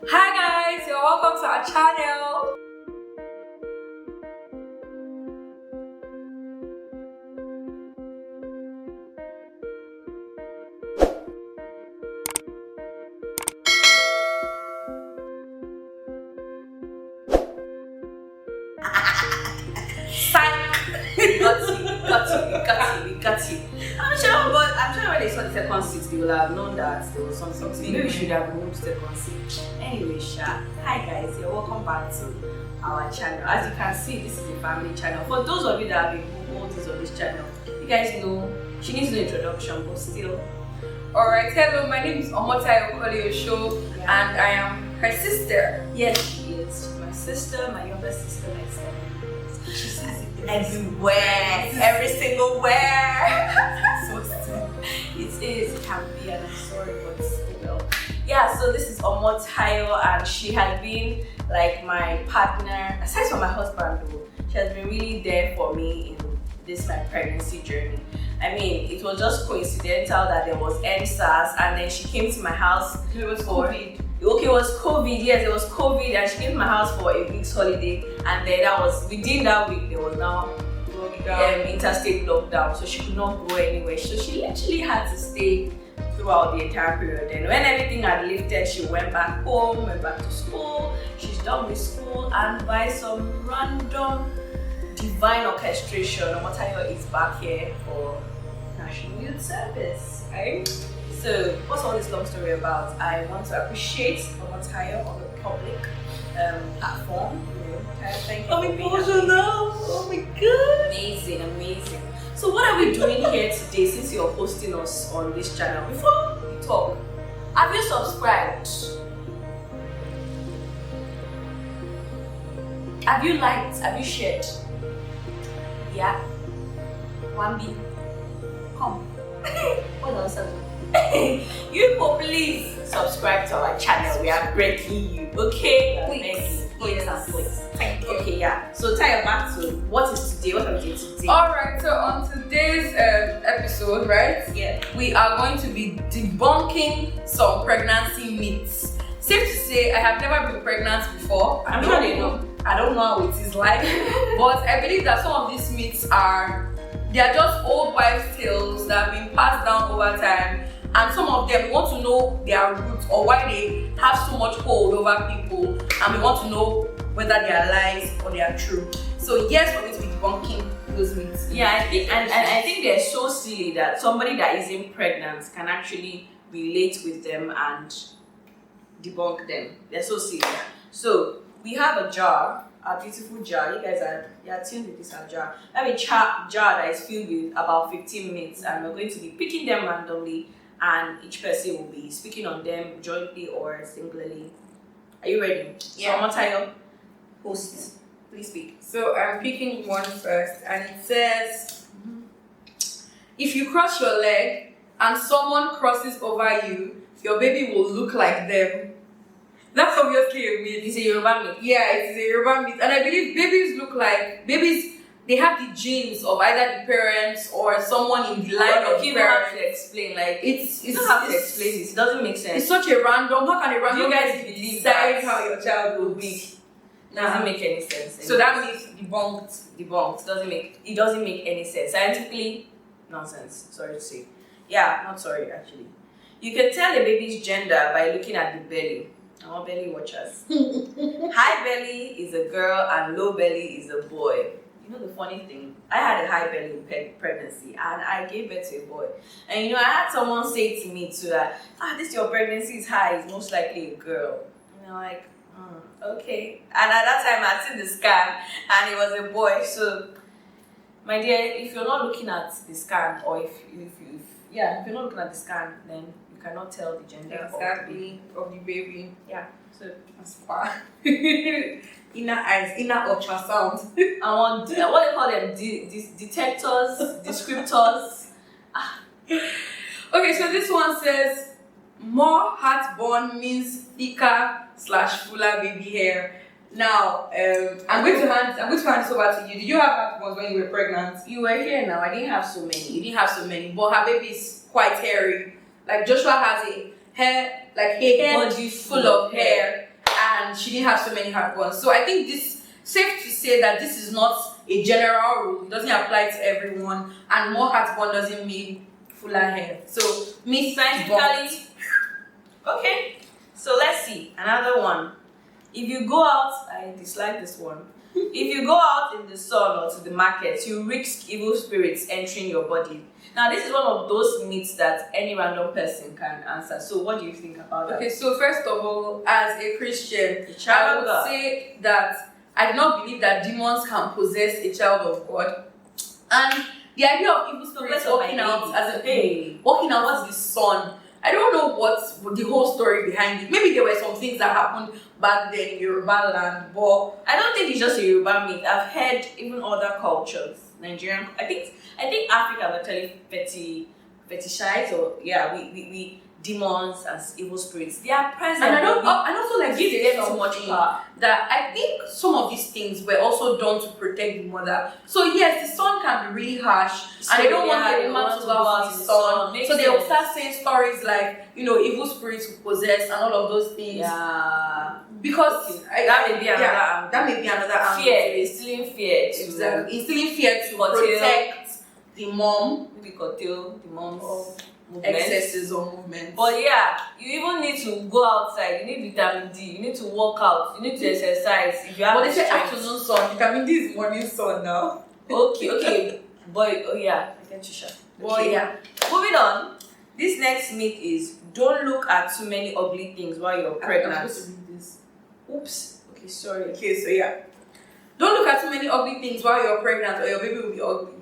Hi guys, you're welcome to our channel. Got you. I'm sure when they saw the second seat, they will have known that there was something. Maybe we should have moved second seat. Anyway, hi guys, you're welcome back to our channel. As you can see, this is a family channel. For those of you that have been noticed on this channel, you guys know she needs no introduction, but still. Alright, hello, my name is Omotayo Show, and I am her sister. Yes, she is. She's my sister, my younger sister, my sister. She's everywhere, every single where. So it can be, and I'm sorry, but still. Yeah, so this is Omotayo, and she has been like my partner, aside from my husband though. She has been really there for me in this my pregnancy journey. I mean, it was just coincidental that there was NSAS, and then she came to my house. It was COVID. Okay, it was COVID, yes, it was COVID, and she came to my house for a week's holiday, and then that was within that week there was now interstate lockdown, so she could not go anywhere. So she literally had to stay throughout the entire period. And when everything had lifted, she went back home, went back to school. She's done with school, and by some random divine orchestration, Omotayo is back here for National Youth Service, right? So, what's all this long story about? I want to appreciate Omotayo on the public platform. Thank you. I'm emotional now. Oh my god. Amazing, amazing. So, what are we doing here today since you're hosting us on this channel? Before we talk, have you subscribed? Have you liked? Have you shared? Yeah? 1B. Come. What else? You people, please subscribe to our channel. We are breaking you, okay? Please. Thank you. Okay, yeah. So tie back to what is today? What are we doing today? Alright, so on today's episode, right? Yeah. We are going to be debunking some pregnancy myths. Safe to say, I have never been pregnant before. I'm sure they know. I don't know how it is like, but I believe that some of these myths they are just old wives' tales that have been passed down over time, and some of them want to know their roots or why they have so much hold over people, and we want to know whether they are lies or they are true. So yes, we're going to be debunking those myths. Yeah, I think, and I think they're so silly that somebody that isn't pregnant can actually relate with them and debunk them. They're so silly. So we have a jar, a beautiful jar. You guys are tuned with this jar. I have a jar that is filled with about 15 minutes, and we're going to be picking them randomly, and each person will be speaking on them jointly or singularly. Are you ready? Yeah. So Omotayo, host, please speak. So I'm picking one first, and it says, if you cross your leg and someone crosses over you, your baby will look like them. That's obviously a myth. It's a Yoruba myth. Yeah, it's a Yoruba myth. And I believe babies, they have the genes of either the parents or someone in the line of you parents. have to explain, like, It's you don't have to explain it. It doesn't make sense. It's such a random, how can a random You guys person believe decide that? how your child will be? It doesn't make any sense. So that myth debunked. It doesn't make any sense. Scientifically, nonsense. Sorry to say. Yeah, not sorry actually. You can tell a baby's gender by looking at the belly. I'm all belly watchers. High belly is a girl and low belly is a boy. You know the funny thing? I had a high belly in pregnancy, and I gave birth to a boy. And you know, I had someone say to me too that, this your pregnancy is high, it's most likely a girl. And I'm like, okay. And at that time I'd seen the scan and it was a boy. So my dear, if you're not looking at the scan, or if you're not looking at the scan, then you cannot tell the gender of the baby. Yeah. So That's far. Inner eyes, inner ultrasound. I want what do you call them? Detectors, descriptors. Okay, so this one says more heartburn means thicker/fuller baby hair. Now, I'm going to hand this over to you. Did you have heartburn when you were pregnant? You were here now. I didn't have so many. You didn't have so many, but her baby is quite hairy. Like Joshua has a hair, like hair body full of hair. she didn't have so many heartburns. So I think this safe to say that this is not a general rule. It doesn't apply to everyone, and more heartburn doesn't mean fuller hair. So me Scientifically, okay. So let's see another one. If you go out, I dislike this one. If you go out in the sun or to the market, you risk evil spirits entering your body. Now, this is one of those myths that any random person can answer. So, what do you think about that? Okay, so first of all, as a Christian, A child I of would God. say that I do not believe that demons can possess a child of God. And the idea of evil spirits walking out as a walking out as the sun. I don't know what the whole story behind it. Maybe there were some things that happened back then in Yoruba land, but I don't think it's just a Yoruba myth. I've heard even other cultures, Nigerian. I think Africa is actually fetishized, or we demons as evil spirits. They are present. and but I also like to give say them too much something power. that I think some of these things were also done to protect the mother. So yes, the sun can be really harsh, and they don't want the woman to go out in the sun. So they will start saying stories like, evil spirits will possess and all of those things. Yeah. Because That may be another angle. that may be another angle. Fear, instilling fear to Exactly. Instilling fear to curtail protect the mom maybe curtail the mom's of movement. excesses or movements. But yeah, you even need to go outside. You need vitamin D. You need to work out. You need to exercise. If you have But they say strength. afternoon sun. Vitamin D is morning sun now. Okay. Boy, oh yeah, I can Trisha. But yeah. Moving on. This next myth is don't look at too many ugly things while you're I'm pregnant. supposed to read this. Oops. Okay, sorry. Okay, so yeah. Don't look at too many ugly things while you're pregnant or your baby will be ugly.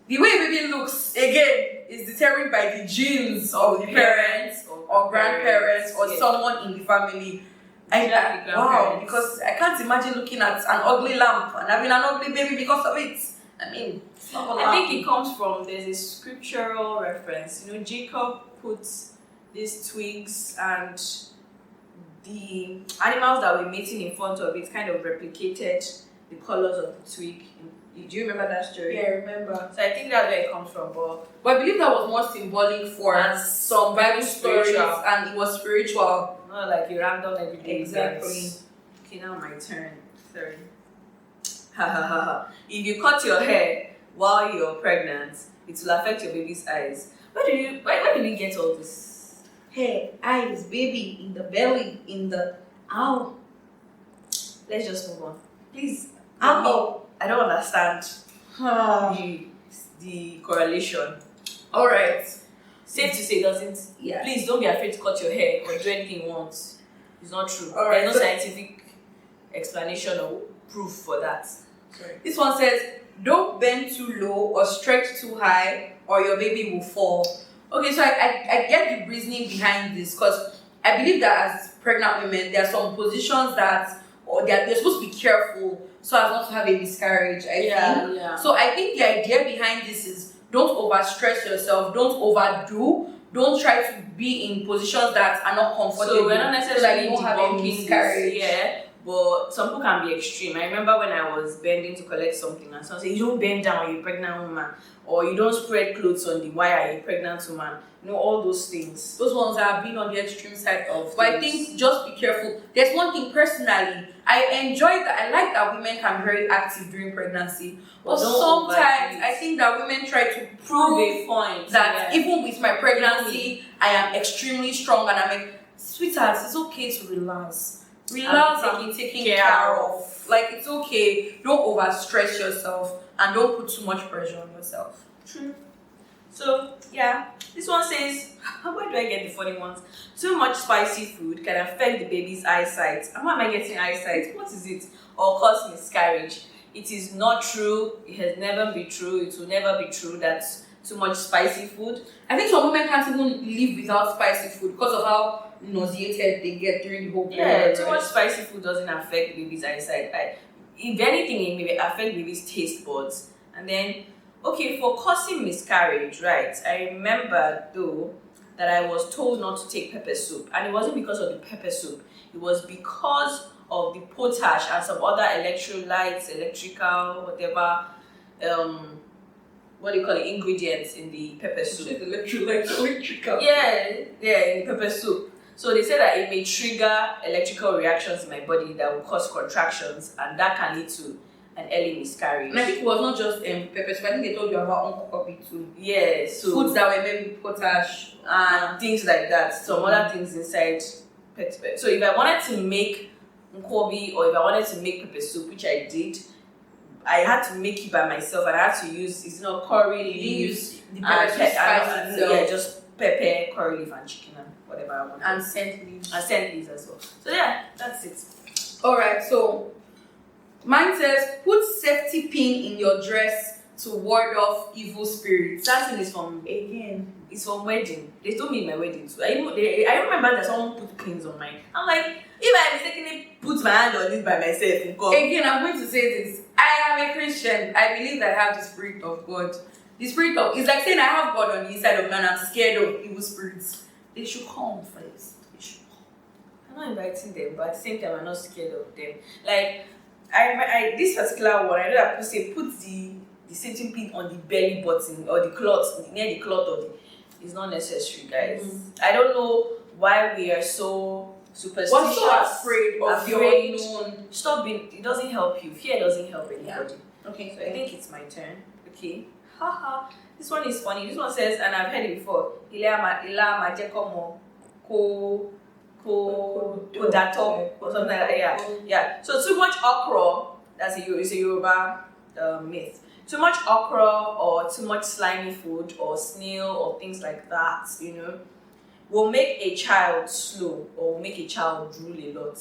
The way a baby looks, again, is determined by the genes of the parents or grandparents or yes. someone in the family. Exactly, Wow, grandparents. because I can't imagine looking at an ugly lamp and having an ugly baby because of it. I mean, it's not gonna I think happen. it comes from there's a scriptural reference. Jacob puts these twigs and the animals that were mating in front of it kind of replicated the colors of the twig. Do you remember that story? Yeah, I remember. So I think that's where it comes from. But I believe that was more symbolic for And some Bible stories, spiritual. and it was spiritual. Not like a random everyday Exactly. event. Okay, now my turn. Sorry. Ha ha ha ha. If you cut your hair while you're pregnant, it will affect your baby's eyes. Where do we get all this? Hair, eyes, baby, in the belly, in the ow. Let's just move on. Please. Ow. I don't understand Huh. the correlation. All right. Safe to say, doesn't. Yeah. Please don't be afraid to cut your hair or do anything you want. It's not true. All right, There's no so- scientific explanation or proof for that. Sorry. This one says, don't bend too low or stretch too high or your baby will fall. Okay, so I get the reasoning behind this because I believe that as pregnant women, there are some positions that, or they're supposed to be careful so as not to have a miscarriage, I think. Yeah. So I think the idea behind this is don't overstress yourself, don't overdo, don't try to be in positions that are not comfortable. So we're not necessarily you don't have a debunking miscarriage. this, yeah, but some people can be extreme. I remember when I was bending to collect something and someone said, you don't bend down, you're a pregnant woman, or you don't spread clothes on the wire, you're a pregnant woman. All those things. Those ones that have been on the extreme side of. But I think just be careful. There's one thing personally, I enjoy that. I like that women can be very active during pregnancy. But don't sometimes overdo it. I think that women try to Prove prove a point that yeah. even with my pregnancy, I am extremely strong, and I'm like, sweetheart, it's okay to relax. Relax and be taken care of. Like, it's okay. Don't overstress yourself and don't put too much pressure on yourself. True. So yeah, this one says, where do I get the funny ones? Too much spicy food can affect the baby's eyesight. And why am I getting eyesight? What is it? Or cause miscarriage. It is not true. It has never been true. It will never be true that too much spicy food. I think some women can't even live without spicy food because of how nauseated they get during the whole Yeah, period. too much spicy food doesn't affect the baby's eyesight. If anything, it may affect the baby's taste buds. And then, okay, for causing miscarriage, right? I remember though that I was told not to take pepper soup, and it wasn't because of the pepper soup. It was because of the potash and some other electrolytes, electrical, whatever, what do you call it, ingredients in the pepper soup. Electrical. Yeah, in the pepper soup. So they say that it may trigger electrical reactions in my body that will cause contractions, and that can lead to an early miscarriage. And I think it was not just pepper soup. I think they told you about uncooked too. Yeah, so Foods that were maybe potash and things like that. Some other things inside pepper. So if I wanted to make nkwobi or if I wanted to make pepper soup, which I did, I had to make it by myself, and I had to use curry leaves and just pepper, curry leaf, and chicken and whatever I want. And scent leaves. And scent leaves as well. So yeah, that's it. Alright, so mine says put safety pin in your dress to ward off evil spirits. That thing is from it's from wedding. They told me in my wedding too. I remember that someone put pins on mine. I'm like, if I mistakenly put my hand on it by myself, again, I'm going to say this. I am a Christian. I believe that I have the Spirit of God. The Spirit of it's like saying I have God on the inside of me and I'm scared of evil spirits. They should come first. They should come. I'm not inviting them, but at the same time, I'm not scared of them. Like, I this particular one, I know that people say put the safety pin on the belly button or the cloth, near the cloth of the. It's not necessary, guys. I don't know why we are so superstitious. We're so afraid of the unknown. Stop being. It doesn't help you. Fear doesn't help anybody. Yeah. Okay. So I think it's my turn. Okay. Haha. This one is funny. This one says, and I've heard it before. Dato or something like that. Yeah. So too much okra. It's a Yoruba myth. Too much okra or too much slimy food or snail or things like that, will make a child slow or will make a child drool a lot.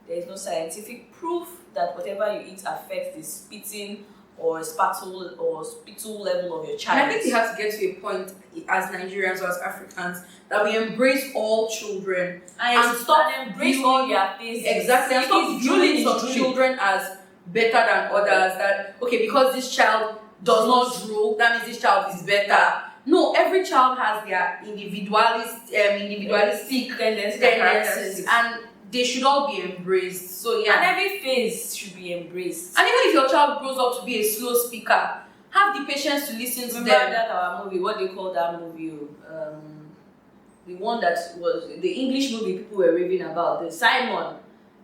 There is no scientific proof that whatever you eat affects the spitting or spittle level of your child. And I think we have to get to a point as Nigerians or as Africans that we embrace all children and stop embrace all their faces. Exactly, and stop viewing some children as better than others. That because this child does not drool, that means this child is better. No, every child has their individualistic tendencies, and they should all be embraced. So yeah, and every phase should be embraced. And even if your child grows up to be a slow speaker, have the patience to listen to them. Remember that our movie? What do you call that movie? The one that was the English movie people were raving about. The Simon,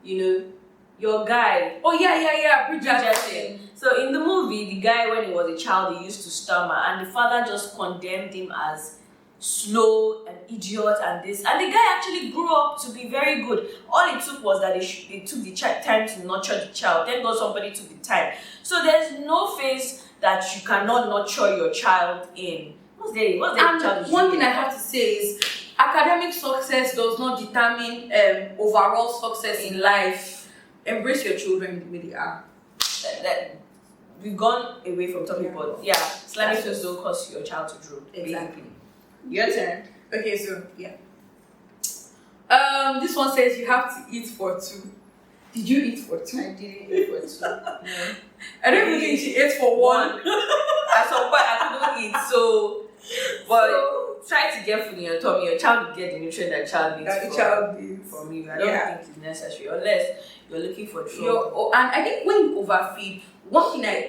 your guy. Oh yeah, Bridgerton. So in the movie, the guy when he was a child, he used to stammer, and the father just condemned him as slow and idiot and this. And the guy actually grew up to be very good. All it took was that they took the time to nurture the child. Thank God somebody took the time. So there's no phase that you cannot nurture your child in. What's the child? One thing I have to say is academic success does not determine overall success in life. Embrace your children the way they are. We've gone away from talking about slimy foods don't cause your child to drool. Exactly. Your turn. Okay, so this one says you have to eat for two. Did you eat for two? I didn't eat for two. No. I don't even think she ate for one. At some point I couldn't eat, but try to get food in your tummy. Your child will get the nutrient that child needs from you. I don't think it's necessary unless you're looking for trouble. And I think when you overfeed, one thing I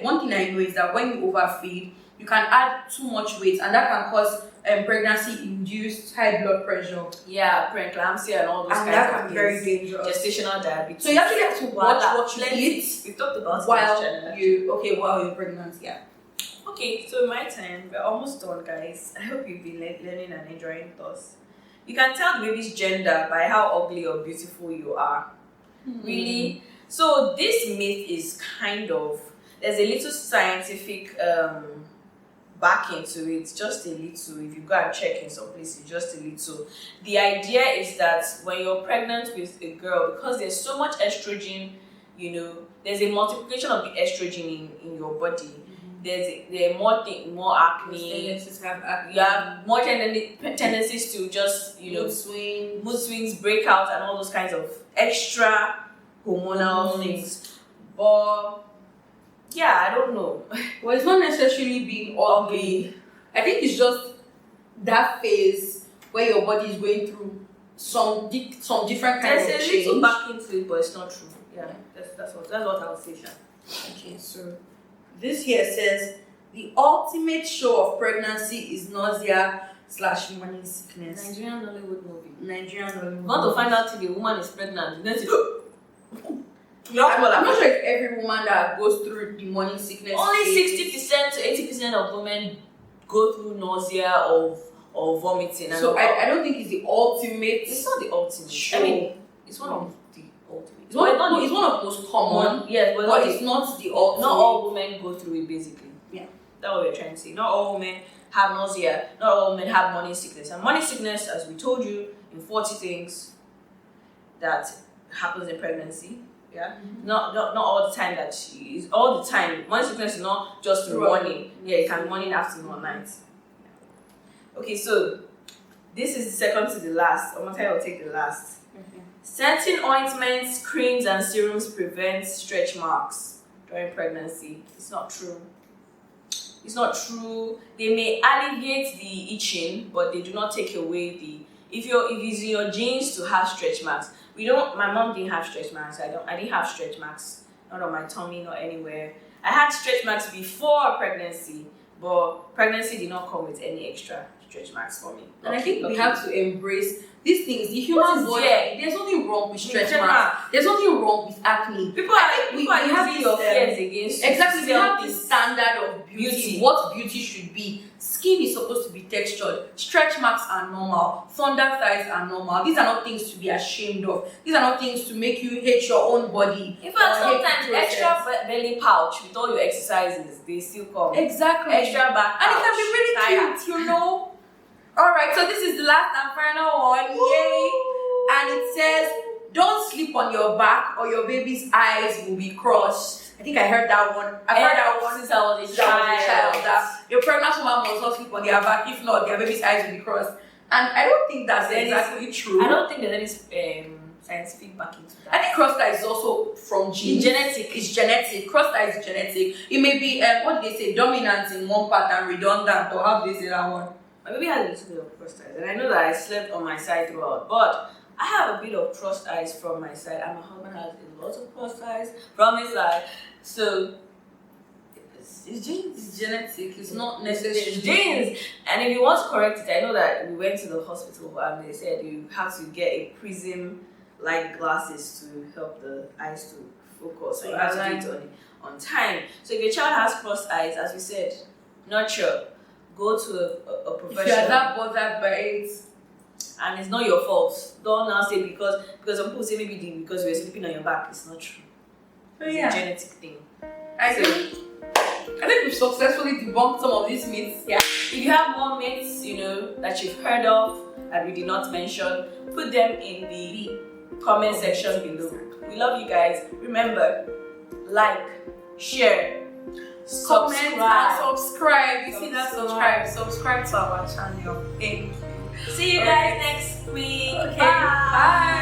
know is that when you overfeed, you can add too much weight, and that can cause pregnancy-induced high blood pressure. Yeah, preeclampsia and all those kinds of things. And that can be very dangerous. Gestational diabetes. So you actually have to watch what you eat. We've talked about while you're pregnant. Yeah. Okay, so my time. We're almost done, guys. I hope you've been learning and enjoying thoughts. You can tell the baby's gender by how ugly or beautiful you are. Really? So this myth is there's a little scientific backing to it, just a little. If you go and check in some places, just a little. The idea is that when you're pregnant with a girl, because there's so much estrogen, there's a multiplication of the estrogen in your body. There are more acne. You have more tendencies to just mood swings, breakouts, and all those kinds of extra hormonal things. But I don't know. Well, it's not necessarily being ugly. I think it's just that phase where your body is going through some different kind of change. There's a little back into it, but it's not true. Yeah, that's what I would say. Okay, so this here says the ultimate show of pregnancy is nausea / morning sickness. Nigerian Nollywood movie. Nigerian Nollywood. Want to find out if a woman is pregnant? Then I'm not sure if every woman that goes through the morning sickness. Only 60% to 80% of women go through nausea or vomiting. So I don't think it's the ultimate. It's not the ultimate. Sure. I mean, it's one of the ultimate. It's one of the most common. Yes, but it's not the ultimate. Not all women go through it, basically. Yeah. That's what we're trying to say. Not all women have nausea. Not all women have morning sickness. And morning sickness, as we told you, in 40 things that happens in pregnancy. Yeah. Mm-hmm. Not all the time that she is. All the time. Morning sickness is not just the morning. Yeah, it can be morning, afternoon, or night. Okay, so this is the second to the last. I'm gonna I'll take the last. Okay. Certain ointments, creams, and serums prevent stretch marks during pregnancy. It's not true. It's not true. They may alleviate the itching, but they do not take away the. If it's in your genes to have stretch marks, my mom didn't have stretch marks. I didn't have stretch marks. Not on my tummy, not anywhere. I had stretch marks before pregnancy, but pregnancy did not come with any extra stretch marks for me. And I think we have to embrace these things. The human body, there's nothing wrong with stretch marks. There's nothing wrong with acne. People are using your fears against you. Exactly, we have the standard of beauty. What beauty should be. Skin is supposed to be textured. Stretch marks are normal. Thunder thighs are normal. These are not things to be ashamed of. These are not things to make you hate your own body. In fact, sometimes extra belly pouch with all your exercises, they still come. Exactly. Extra back pouch. And it can be really cute, you know. Alright, so this is the last and final one. Yay! And it says, don't sleep on your back or your baby's eyes will be crossed. I think I heard that one. I've heard that one since I was a child. That your pregnant woman must not sleep on their back. If not, their baby's eyes will be crossed. And I don't think that's exactly true. I don't think there's any scientific backing to that. I think crossed eye is also from genes. It's genetic. Crossed eye is genetic. It may be, what did they say, dominant in one part and redundant, or how do they say that one? My baby has a little bit of crossed eyes, and I know that I slept on my side throughout, but I have a bit of crossed eyes from my side, and my husband has a lot of crossed eyes from his side. So it's genes. It's genetic. It's not necessarily genes. And if you want to correct it, I know that we went to the hospital and they said you have to get a prism-like glasses to help the eyes to focus. So you have to do it on time. So if your child has crossed eyes, as we said, nurture. Go to a professional. If you're that bothered by it, and it's not your fault, don't now say because some people say maybe because you were sleeping on your back. It's not true. It's a genetic thing. I think we've successfully debunked some of these myths. Yeah. If you have more myths, that you've heard of that we did not mention, put them in the comment section below. We love you guys. Remember, like, share. Comment and subscribe. You see that? Subscribe to our channel. Thank you. See you guys next week. Okay. Bye.